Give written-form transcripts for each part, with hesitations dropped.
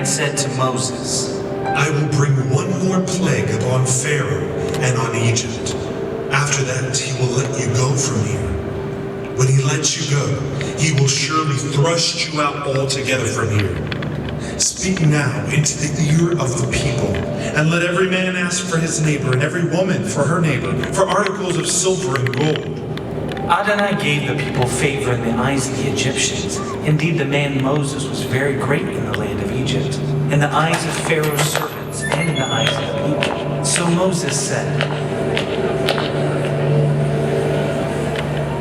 had said to Moses, I will bring one more plague upon Pharaoh and on Egypt. After that, he will let you go from here. When he lets you go, he will surely thrust you out altogether from here. Speak now into the ear of the people, and let every man ask for his neighbor, and every woman for her neighbor, for articles of silver and gold. Adonai gave the people favor in the eyes of the Egyptians. Indeed, the man Moses was very great in the land of Egypt, in the eyes of Pharaoh's servants, and in the eyes of the people. So Moses said,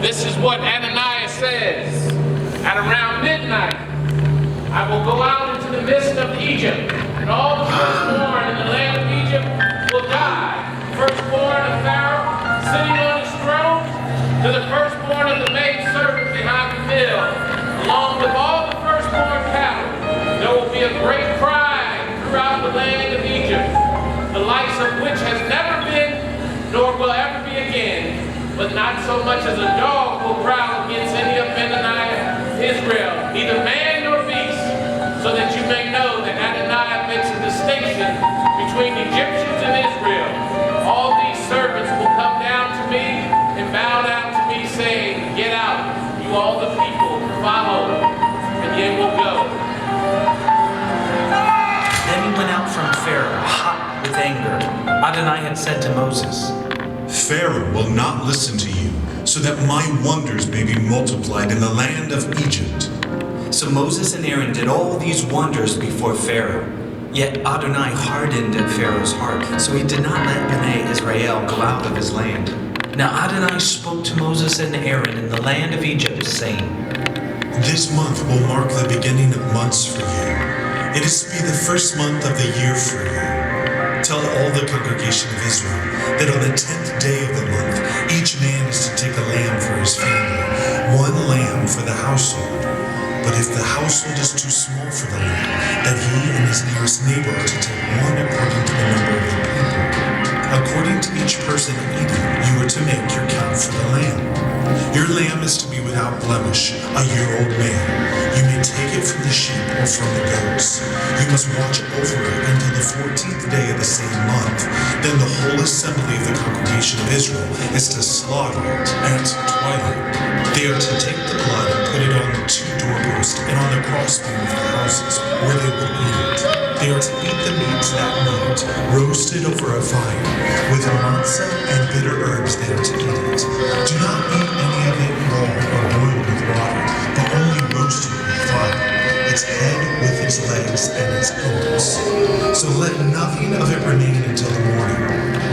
This is what Ananias says. At around midnight, I will go out into the midst of Egypt, and all the firstborn in the land of Egypt will die. Firstborn of Pharaoh sitting on his throne, to the firstborn of the maidservant behind the mill, along with all the firstborn cattle. There will be a great cry throughout the land of Egypt, the likes of which has never been, nor will ever be again. But not so much as a dog will prowl against any of Benaniah, Israel, neither man nor beast, so that you may know that Adonai makes a distinction between Egyptians and Israel. All these servants will come down to me and bow down to me, saying, Get out, you all the people, follow, and ye will go. Then he went out from Pharaoh, hot with anger. Adonai had said to Moses, Pharaoh will not listen to you, so that my wonders may be multiplied in the land of Egypt. So Moses and Aaron did all these wonders before Pharaoh. Yet Adonai hardened Pharaoh's heart, so he did not let Bnei Israel go out of his land. Now Adonai spoke to Moses and Aaron in the land of Egypt, saying, This month will mark the beginning of months for you. It is to be the first month of the year for you. Tell all the congregation of Israel that on the 10th day of the month, each man is to take a lamb for his family, one lamb for the household. But if the household is too small for the lamb, then he and his nearest neighbor are to take one according to the number of the people. According to each person eating, you are to make your count for the lamb. Your lamb is to be without blemish, a year-old male. You may take it from the sheep or from the goats. You must watch over it until the 14th day of the same month. Then the whole assembly of the congregation of Israel is to slaughter it at twilight. They are to take the blood and put it on the two doorposts and on the crossbeam of the houses where they will eat it. They are to eat the meat that night, roasted over a fire. With matzah and bitter herbs they are to eat it. Do not eat any of it raw or boiled with water, but only roasted with fire, its head with its legs and its bones. So let nothing of it remain until the morning.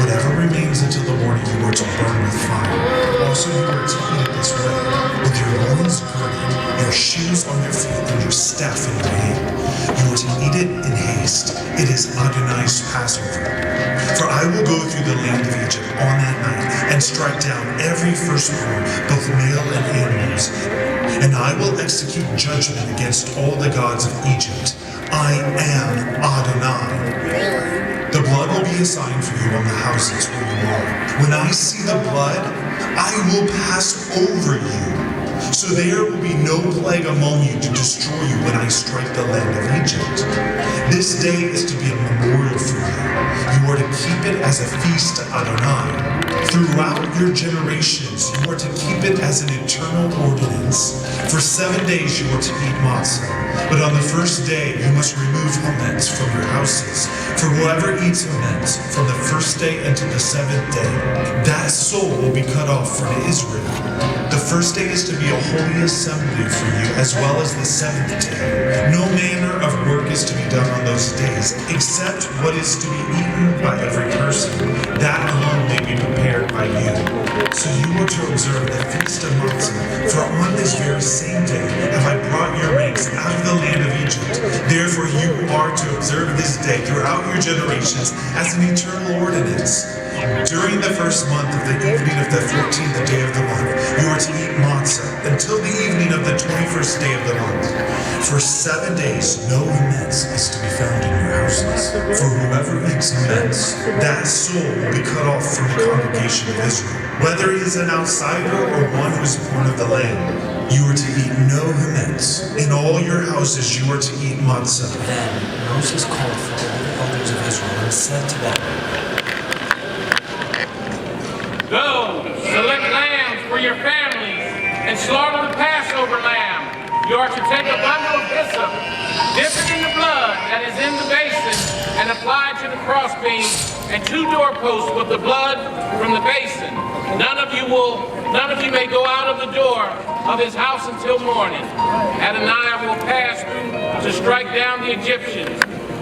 Whatever remains until the morning you are to burn with fire. Also you are to eat it this way, with your loins girded, your shoes on your feet, and your staff in your hand. You are to eat it in haste. It is Adonai's Passover. For I will go through the land of Egypt on that night, and strike down every firstborn, both male and animals. And I will execute judgment against all the gods of Egypt. I am Adonai. The blood will be a sign for you on the houses where you are. When I see the blood, I will pass over you. So there will be no plague among you to destroy you when I strike the land of Egypt. This day is to be a memorial for you. You are to keep it as a feast to Adonai. Throughout your generations, you are to keep it as an eternal ordinance. For 7 days you are to eat matzah, but on the first day you must remove hametz from your houses. For whoever eats hametz from the first day until the 7th day, that soul will be cut off from Israel. The first day is to be a holy assembly for you, as well as the 7th day. No manner of work is to be done on those days, except what is to be eaten by every person. That alone may be prepared by you. So you are to observe the feast of Matzah, for on this very same day have I brought your ranks out of the land of Egypt. Therefore you are to observe this day throughout your generations as an eternal ordinance. During the first month of the evening of the 14th day of the month, you are to eat matzah until the evening of the 21st day of the month. For 7 days, no hametz is to be found in your houses. For whoever eats hametz, that soul will be cut off from the congregation of Israel. Whether he is an outsider or one who is born of the land, you are to eat no hametz. months. In all your houses you are to eat matzah. Then Moses called for all the elders of Israel and said to them, Go, select lambs for your families, and slaughter the Passover lamb. You are to take a bundle of hyssop, dip it in the blood that is in the basin, and apply it to the crossbeam and 2 doorposts with the blood from the basin. None of you may go out of the door of his house until morning. Adonai will pass through to strike down the Egyptians.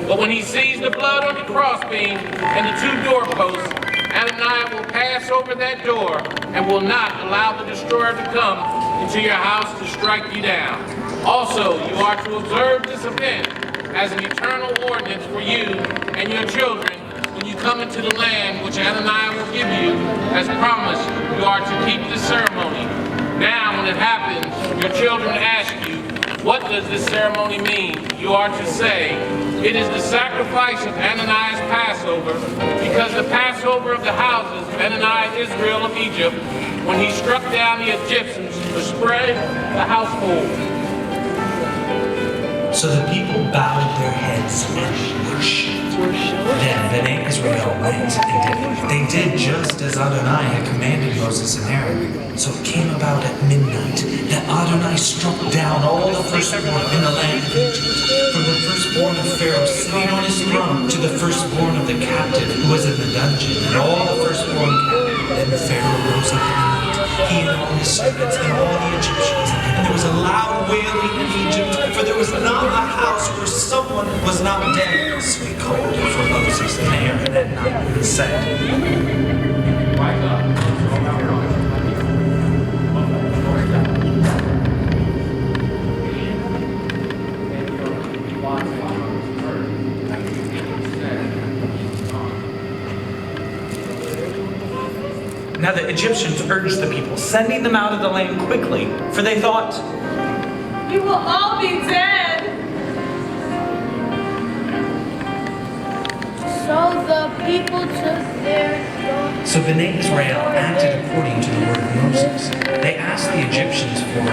But when he sees the blood on the crossbeam and the 2 doorposts, Adonai will pass over that door and will not allow the destroyer to come into your house to strike you down. Also, you are to observe this event as an eternal ordinance for you and your children when you come into the land which Adonai will give you. As promised, you are to keep this ceremony. Now, when it happens, your children ask you, what does this ceremony mean? You are to say, it is the sacrifice of Adonai's Passover, because the Passover of the houses of Adonai Israel of Egypt, when he struck down the Egyptians to spread the household. So the people bowed their heads and worshipped. Then Bnei Israel went and they did just as Adonai had commanded Moses and Aaron. So it came about at midnight that Adonai struck down all the firstborn in the land of Egypt, from the firstborn of Pharaoh sitting on his throne to the firstborn of the captive who was in the dungeon, and all the firstborn captive. Then Pharaoh rose up in the night, he and all his servants and all the Egyptians, and there was a loud wailing in Egypt, for there was not a house where someone was not dead. So he called for Moses and Aaron that night and said, Now the Egyptians urged the people, sending them out of the land quickly, for they thought, you will all be dead. So the people took their guns. So Bnei Israel acted according to the word of Moses. They asked the Egyptians for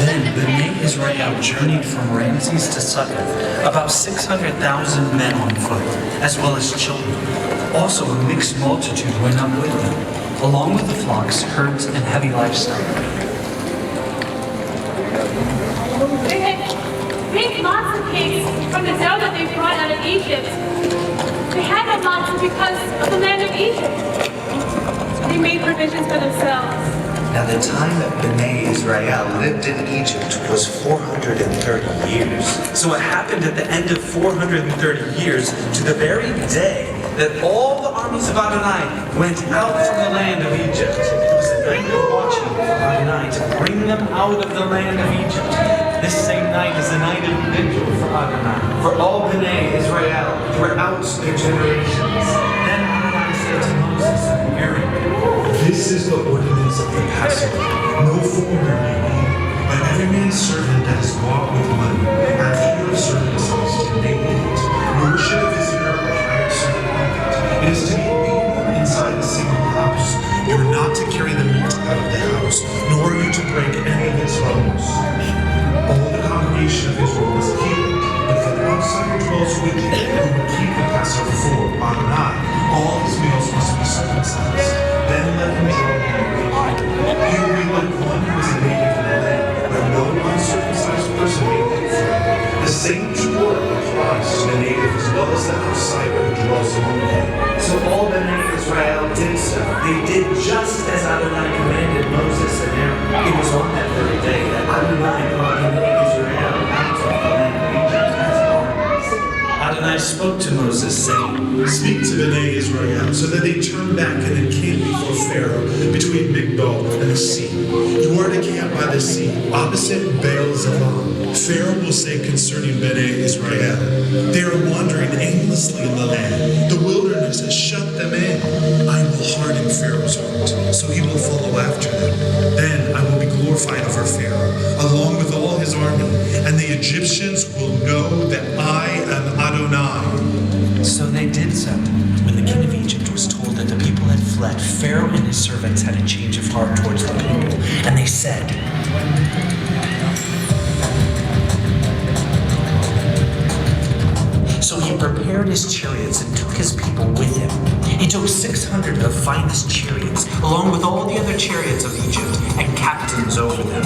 Then Bnei Israel journeyed from Ramses to Succoth, about 600,000 men on foot, as well as children. Also a mixed multitude went up with them, along with the flocks, herds, and heavy livestock. They had baked matzah cakes from the dough that they brought out of Egypt. They had no matzah because of the land of Egypt. They made provisions for themselves. Now the time that Bnei Israel lived in Egypt was 430 years. So it happened at the end of 430 years, to the very day that all the armies of Adonai went out from the land of Egypt. It was a night of watching for Adonai to bring them out of the land of Egypt. This same night is a night of vigil for Adonai, for all Bnei Israel throughout their generations. Then Adonai said to Moses and Aaron, This is the ordinance of the Passover. No foreigner may eat, but every man's servant that is bought with money, after your circumcised, may eat. Nor should a visitor or hired servant eat it. It is to be eaten inside a single house. You are not to carry the meat out of the house, nor are you to break any of its bones. All the congregation of Israel must keep it, but if an outsider dwells with you, who will keep the Passover for Adonai, all his males must be circumcised. Then let him draw near. He will be like one who is a native in the land, where no uncircumcised person may live from. The same true word applies to the native as well as the outsider who dwells among them. So all Bnei Israel did so. They did just as Adonai commanded Moses and Aaron. It was on that very day that Adonai brought Bnei Israel out of the land of Egypt as armies. Adonai spoke to Moses, saying, Speak to Bnei Israel, so that they turn back and encamp before Pharaoh, between Migdol and the sea. You are to camp by the sea, opposite Baal-Zephon. Pharaoh will say concerning Bnei Israel, they are wandering aimlessly in the land. The wilderness has shut them in. I will harden Pharaoh's heart, so he will follow after them. Then I will be glorified over Pharaoh, along with all his army, and the Egyptians will know that I am Adonai. Adonai. So they did so. When the king of Egypt was told that the people had fled, Pharaoh and his servants had a change of heart towards the people, and they said, so he prepared his chariots and took his people with him. He took 600 of the finest chariots, along with all the other chariots of Egypt, and captains over them.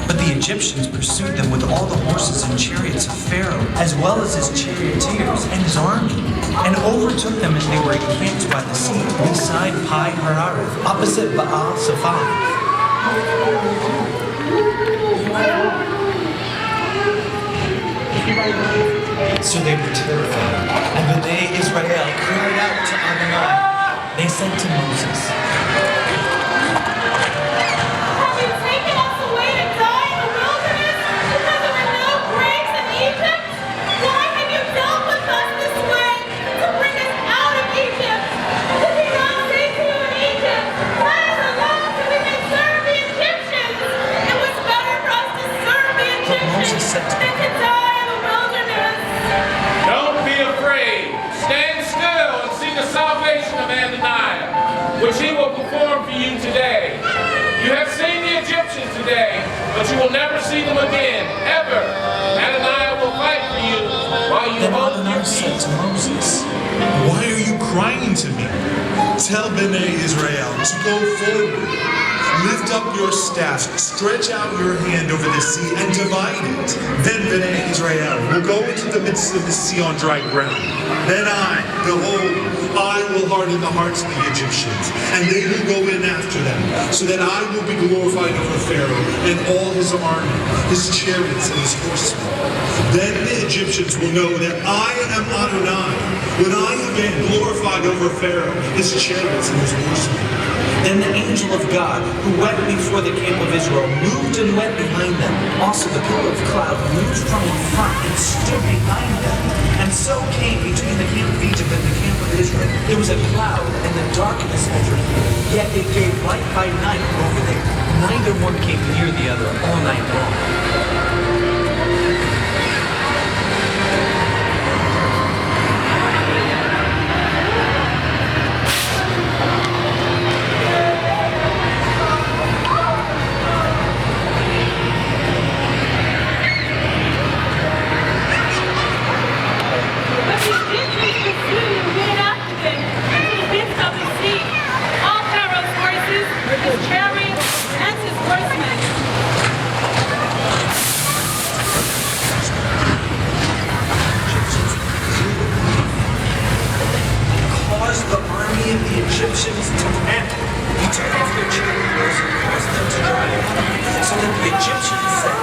But the Egyptians pursued them with all the horses and chariots of Pharaoh, as well as his charioteers and his army, and overtook them as they were encamped by the sea, beside Pi Hahiroth, opposite Baal Zephon. So they were terrified, and Bnei Israel cried out to Adonai. They said to Moses, Have you taken us away to die in the wilderness because there were no graves in Egypt? Why have you dealt with us this way to bring us out of Egypt? Did we not say to you in Egypt, let us alone so we may serve the Egyptians? It was better for us to serve the Moses said Egyptians to than to die in the wilderness. Don't be afraid. Stand still and see the salvation of Adonai, which he will perform for you today. You have seen the Egyptians today, but you will never see them again, ever. Adonai will fight for you while you then hold Adonai your said peace. to Moses, Why are you crying to me? Tell Bnei Israel to go forward. Lift up your staff, stretch out your hand over the sea, and divide it. Then Bnei Israel will go into the midst of the sea on dry ground. Then behold, I will harden the hearts of the Egyptians, and they will go in after them, so that I will be glorified over Pharaoh and all his army, his chariots and his horsemen. Then the Egyptians will know that I am Adonai, when I have been glorified over Pharaoh, his chariots and his horsemen. Then the angel of God, who went before the camp of Israel, moved and went behind them. Also the pillar of cloud moved from in front and stood behind them. And so came between the camp of Egypt and the camp of Israel. There was a cloud and the darkness over them. Yet it gave light by night over there. Neither one came near the other all night long. But the Egyptians pursued and ran after them into the midst of the sea. All Pharaoh's horses, his chariots, and his horsemen. Caused the army of the Egyptians to panic. He took off their chariots and caused them to drive, so that the Egyptians said,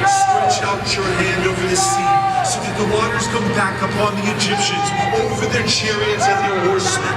Stretch out your hand over the sea, so that the waters come back upon the Egyptians, over their chariots and their horsemen.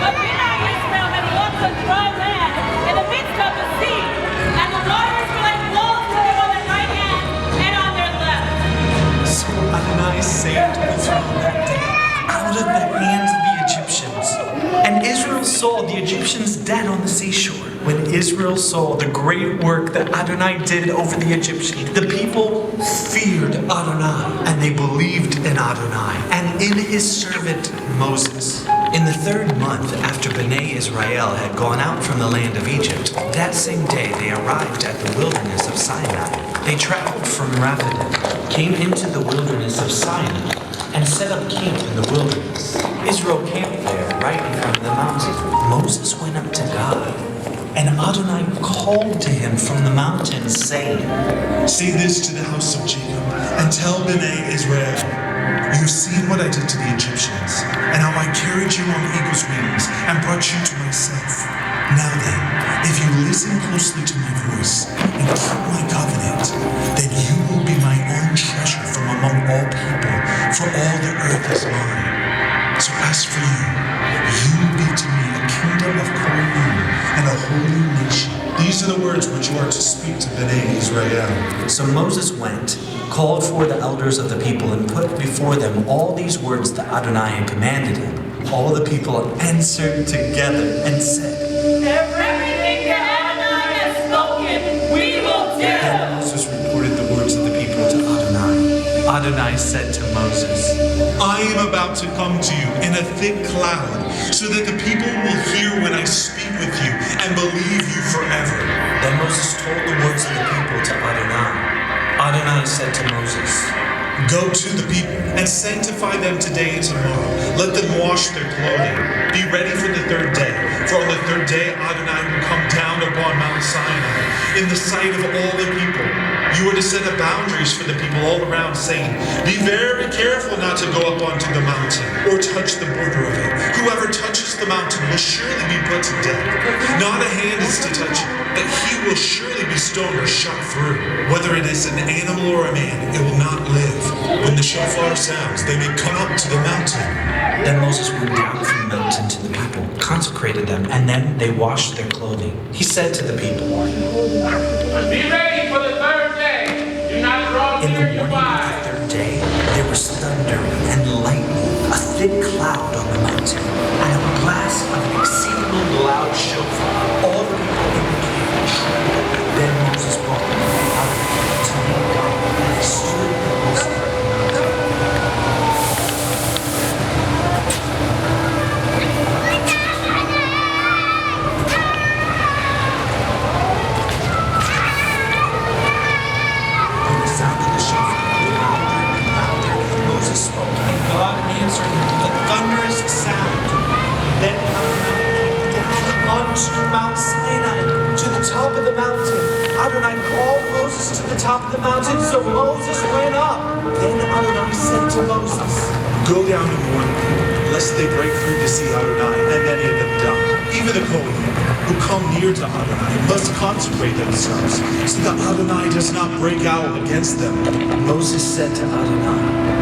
But Bnei Israel had walked on dry land in the midst of the sea, and the waters were like walls to them on their right hand and on their left. So Adonai saved Israel that day out of the hands of the Egyptians. And Israel saw the Egyptians dead on the seashore. When Israel saw the great work that Adonai did over the Egyptians, the people feared Adonai, and they believed in Adonai and in his servant Moses. In the 3rd month after Bnei Israel had gone out from the land of Egypt, that same day they arrived at the wilderness of Sinai. They traveled from Rephidim, came into the wilderness of Sinai, and set up camp in the wilderness. Israel camped there right in front of the mountain. Moses went up to God, and Adonai called to him from the mountain, saying, Say this to the house of Jacob, and tell Bnei Israel, You have seen what I did to the Egyptians, and how I carried you on eagle's wings and brought you to myself. Now then, if you listen closely to my voice and keep my covenant, then you will be my own treasure from among all people, for all the earth is mine. So as for you, you will be to me a kingdom of Kohanim and a holy nation. These are the words which you are to speak to Bnei Israel. So Moses went, called for the elders of the people, and put before them all these words that Adonai had commanded him. All the people answered together and said, Everything that Adonai has spoken, we will do. Then Moses reported the words of the people to Adonai. Adonai said to Moses, I am about to come to you in a thick cloud, so that the people will hear when I speak with you and believe you forever. Then Moses told the words of the people to Adonai. Adonai said to Moses, Go to the people and sanctify them today and tomorrow. Let them wash their clothing. Be ready for the third day. For on the third day Adonai will come down upon Mount Sinai in the sight of all the people. You are to set up boundaries for the people all around, saying, Be very careful not to go up onto the mountain or touch the border of it. Whoever touches the mountain will surely be put to death. Not a hand is to touch it, but he will surely be stoned or shot through. Whether it is an animal or a man, it will not live. When the shofar sounds, they may come up to the mountain. Then Moses went down from the mountain to the people, consecrated them, and then they washed their clothing. He said to the people, Be ready for the third day. Do not draw In the near your morning of wives. the third day, there was thunder and lightning, a thick cloud on the mountain, and a blast of an exceedingly loud shofar. All the people in the camp trembled. Then Moses brought them out to meet God, and they stood in the most part of the mountain. When the sound of the shofar grew louder and louder, Moses spoke, and God answered him with a thunderous sound. Then Adonai came down onto Mount Sinai, to the top of the mountain. Adonai called Moses to the top of the mountain, so Moses went up. Then Adonai said to Moses, Go down and warn them, lest they break through to see Adonai, and many of them die. Even the Kohanim who come near to Adonai must consecrate themselves, so that Adonai does not break out against them. Moses said to Adonai,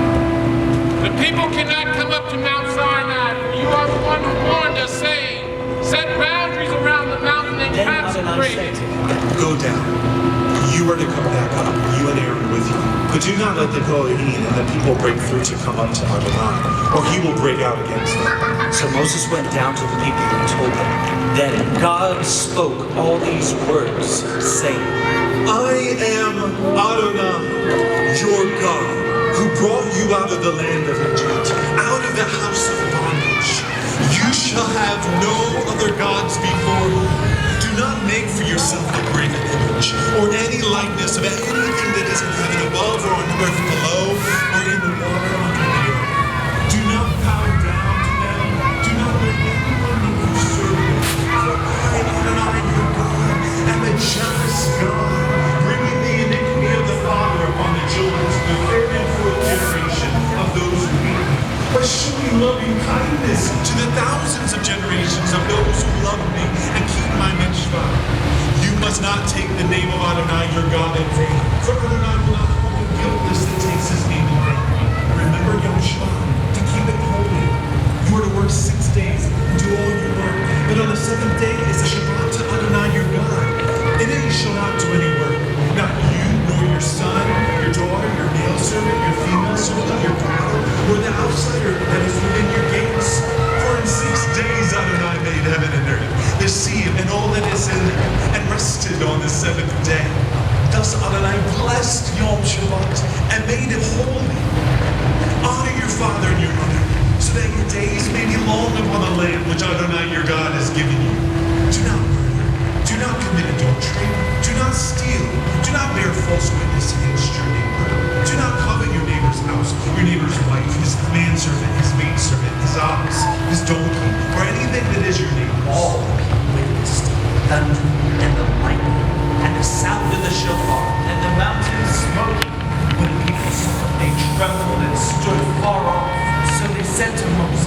The people cannot come up to Mount Sinai, for you are the one who warned us, saying, Set boundaries around the mountain and then Adonai consecrate said it. to him, Go down. You are to come back up, you and Aaron with you. But do not let the Kohanim and the people break through to come up to Adonai, or he will break out against them. So Moses went down to the people and told them. Then God spoke all these words, saying, I am Adonai, your God, who brought you out of the land of Egypt, out of the house of bondage. You shall have no other gods before me. Do not make for yourself a graven image, or any likeness of anything that is in heaven above, or on earth below, or in the water under the earth. Do not bow down to them. Do not let anyone make you serve them. For I, Adonai, your God, am a jealous God, bringing the iniquity of the father upon the children to the third and fourth generation of those who hate me, but showing loving kindness to the thousands of generations of those who love me and keep my mitzvah. You must not take the name of Adonai your God in vain, for Adonai will not hold you guiltless that takes his name in vain. Remember Yom Shabbat, to keep it holy. You are to work 6 days and do all your work, but on the seventh day is a Shabbat to Adonai your God. In it you shall not do any work, not you, nor your son, your daughter, your male servant, your female servant, your daughter, or the outsider that is within your gates. For in 6 days Adonai made heaven and earth, the sea and all that is in them, and rested on the seventh day. Thus Adonai blessed Yom Shabbat and made it holy. Honor your father and your mother, so that your days may be long upon the land which Adonai your God has given you. Do not murder, do not commit adultery, do not steal, do not bear false witness against your neighbor. Do not covet your neighbor's house, your neighbor's wife, his manservant, his maidservant, his ox, his donkey, or anything that is your neighbor's. all the people witnessed the thunder and the lightning and the sound of the shofar and the mountain smoking when the people They trembled and stood far off, so they said to Moses,